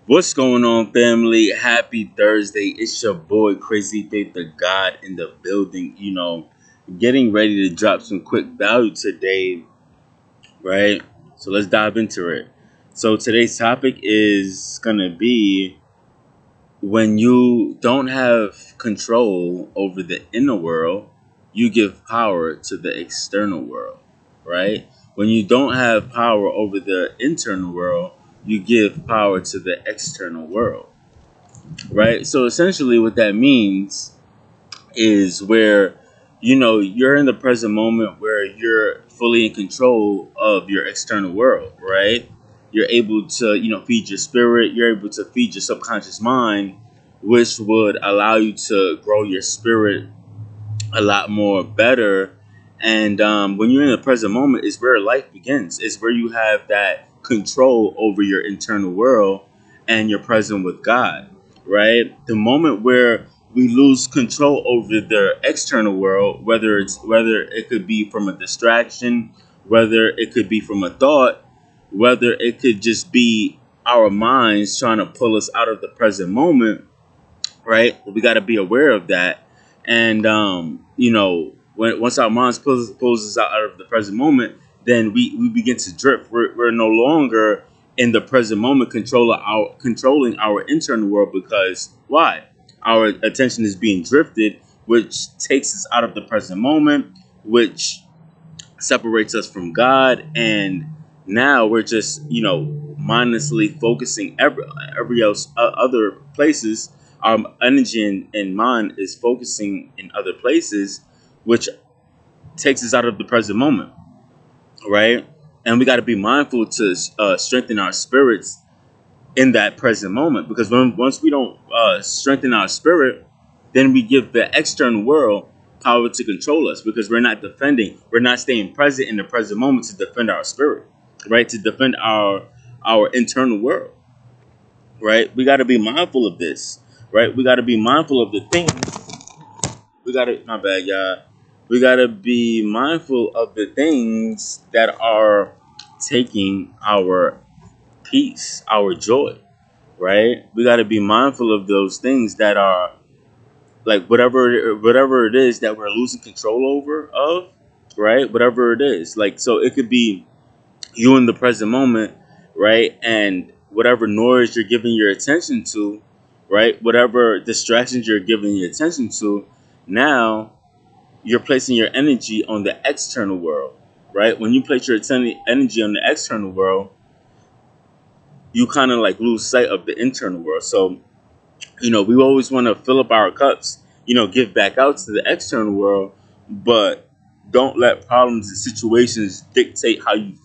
What's going on, family? Happy Thursday. It's your boy, Crazy Faith the God in the building. Getting ready to drop some quick value today, right? So let's dive into it. So today's topic is going to be when you don't have control over the inner world, you give power to the external world, right? When you don't have power over the internal world, you give power to the external world, right? So essentially, what that means is where you're in the present moment where you're fully in control of your external world, right? You're able to feed your spirit, you're able to feed your subconscious mind, which would allow you to grow your spirit a lot more better. And when you're in the present moment, is where life begins. It's where you have that control over your internal world and you're present with God, right? The moment where we lose control over the external world, whether it could be from a distraction, whether it could be from a thought, whether it could just be our minds trying to pull us out of the present moment, right? We got to be aware of that. And when once our minds pulls us out of the present moment, then we begin to drift. We're no longer in the present moment, controlling our internal world, because why? Our attention is being drifted, which takes us out of the present moment, which separates us from God. And now we're just mindlessly focusing every else other places. Our energy and mind is focusing in other places, which takes us out of the present moment, right? And we got to be mindful to strengthen our spirits in that present moment, because once we don't strengthen our spirit, then we give the external world power to control us, because we're not staying present in the present moment to defend our spirit, right? To defend our internal world, right? We got to be mindful of this, right? We got to be mindful of the things. We got to, my bad, y'all. We got to be mindful of the things that are taking our peace, our joy, right? We got to be mindful of those things that are like whatever it is that we're losing control over of, right? Whatever it is, like, so it could be you in the present moment, right? And whatever noise you're giving your attention to, right? Whatever distractions you're giving your attention to, now you're placing your energy on the external world, right? When you place your energy on the external world, you kind of like lose sight of the internal world. So we always want to fill up our cups, give back out to the external world, but don't let problems and situations dictate how you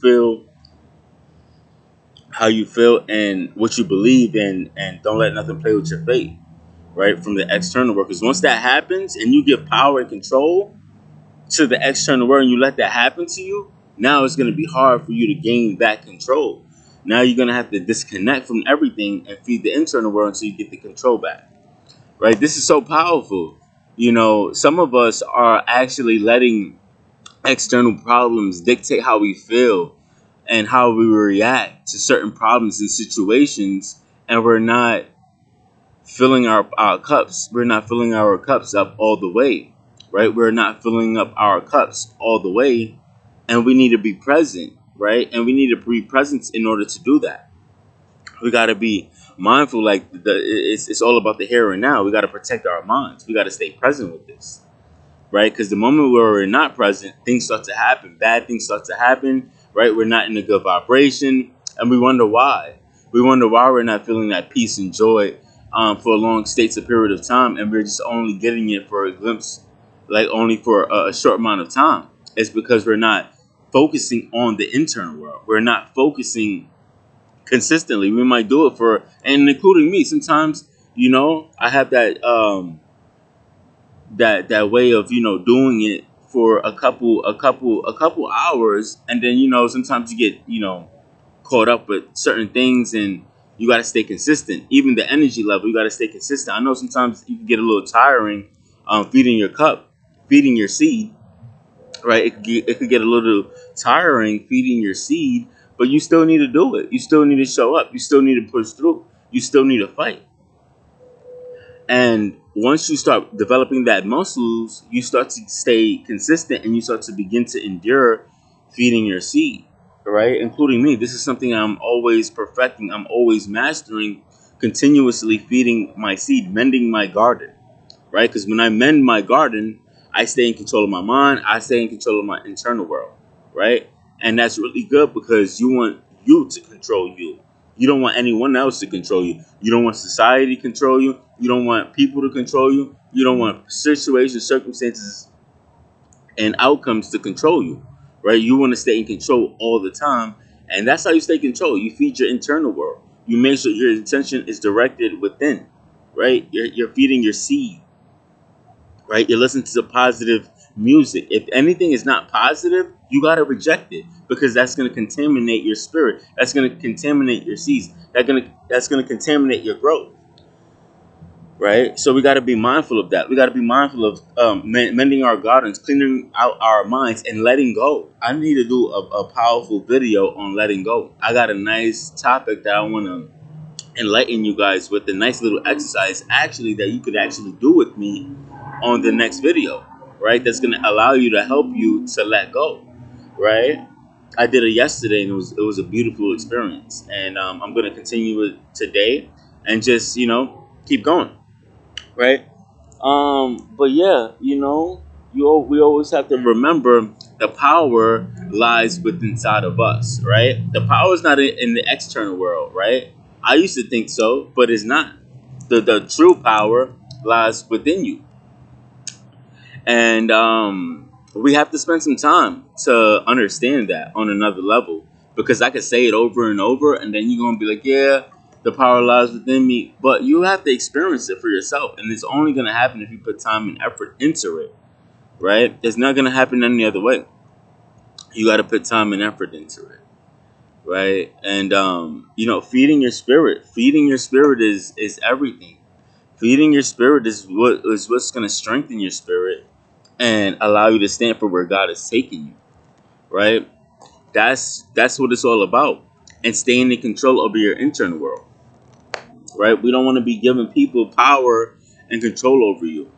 feel and what you believe in, and don't let nothing play with your faith, right? From the external world. Because once that happens and you give power and control to the external world and you let that happen to you, now it's going to be hard for you to gain back control. Now you're going to have to disconnect from everything and feed the internal world until you get the control back, right? This is so powerful. Some of us are actually letting external problems dictate how we feel and how we react to certain problems and situations, and we're not filling our cups. We're not filling our cups up all the way, right? We're not filling up our cups all the way, and we need to be present, right? And we need to be present in order to do that. We got to be mindful, like it's all about the here and now. We got to protect our minds. We got to stay present with this, right? Because the moment where we're not present, things start to happen. Bad things start to happen, right? We're not in a good vibration, and we wonder why. We wonder why we're not feeling that peace and joy for a long states of period of time, and we're just only getting it for a glimpse, like only for a short amount of time. It's because we're not focusing on the internal world. We're not focusing consistently. We might do it for, and including me, sometimes, I have that way of doing it for a couple hours, and then sometimes you get caught up with certain things, and you got to stay consistent. Even the energy level, you got to stay consistent. I know sometimes you can get a little tiring, feeding your cup, feeding your seed, right? It could get a little tiring feeding your seed, but you still need to do it. You still need to show up. You still need to push through. you still need to fight. And once you start developing that muscles, you start to stay consistent and you start to begin to endure feeding your seed, right? Including me. This is something I'm always perfecting, I'm always mastering, continuously feeding my seed, mending my garden, right? Because when I mend my garden, I stay in control of my mind, I stay in control of my internal world, right? And that's really good because you want you to control you. You don't want anyone else to control you. You don't want society to control you. You don't want people to control you. You don't want situations, circumstances, and outcomes to control you, right? You want to stay in control all the time. And that's how you stay in control. You feed your internal world. You make sure your attention is directed within, right? You're feeding your seed, right? You listen to the positive music. If anything is not positive, you got to reject it because that's going to contaminate your spirit. That's going to contaminate your seeds. That's going to contaminate your growth, right? So we got to be mindful of that. We got to be mindful of mending our gardens, cleaning out our minds, and letting go. I need to do a powerful video on letting go. I got a nice topic that I want to enlighten you guys with, a nice little exercise actually that you could actually do with me on the next video, right? That's going to allow you to help you to let go, right? I did it yesterday and it was a beautiful experience, and I'm going to continue it today and just keep going, right? But yeah, we always have to remember the power lies within inside of us, right? The power is not in the external world, right? I used to think so, but it's not. The true power lies within you, and we have to spend some time to understand that on another level. Because I could say it over and over, and then you're gonna be like, "Yeah, the power lies within me," but you have to experience it for yourself, and it's only gonna happen if you put time and effort into it, right? It's not gonna happen any other way. You got to put time and effort into it, right? And feeding your spirit is everything. Feeding your spirit is what's gonna strengthen your spirit and allow you to stand for where God is taking you, right? That's what it's all about. And staying in control over your internal world, right? We don't want to be giving people power and control over you,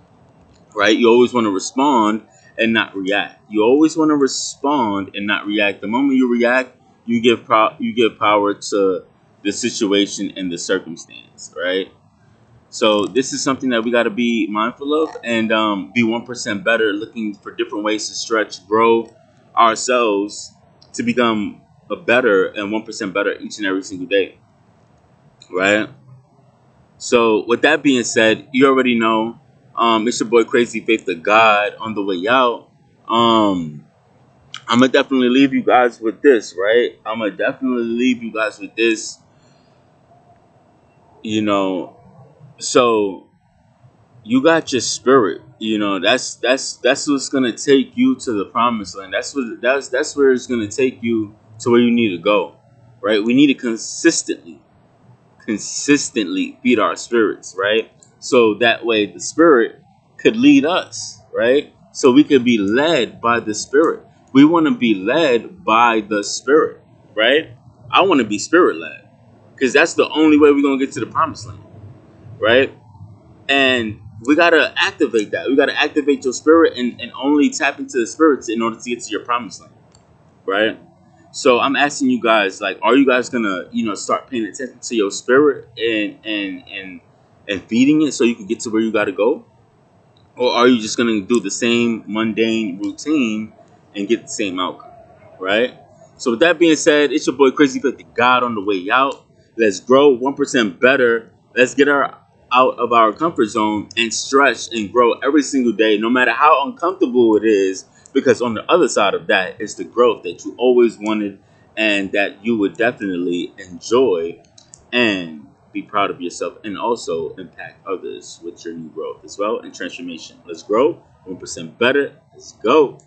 right? You always want to respond and not react. You always want to respond and not react. The moment you react, you give power to the situation and the circumstance, right? So this is something that we got to be mindful of and be 1% better, looking for different ways to stretch, grow ourselves to become a better and 1% better each and every single day, right? So with that being said, you already know, it's your boy Crazy Faith the God on the way out. I'm gonna definitely leave you guys with this, right? I'm gonna definitely leave you guys with this, you know. So you got your spirit, that's what's gonna take you to the promised land. That's where it's gonna take you to where you need to go, right? We need to consistently feed our spirits, right? So that way the spirit could lead us, right? So we could be led by the spirit. We want to be led by the spirit, right? I want to be spirit led because that's the only way we're gonna get to the promised land, right? And we gotta activate that. We gotta activate your spirit and only tap into the spirits in order to get to your promised land, right? So I'm asking you guys, like, are you guys gonna, start paying attention to your spirit and feeding it so you can get to where you gotta go, or are you just gonna do the same mundane routine and get the same outcome, right? So with that being said, it's your boy Crazy Fit the God on the way out. Let's grow 1% better. Let's get out of our comfort zone and stretch and grow every single day, no matter how uncomfortable it is, because on the other side of that is the growth that you always wanted and that you would definitely enjoy and be proud of yourself and also impact others with your new growth as well and transformation. Let's grow 1% better. Let's go.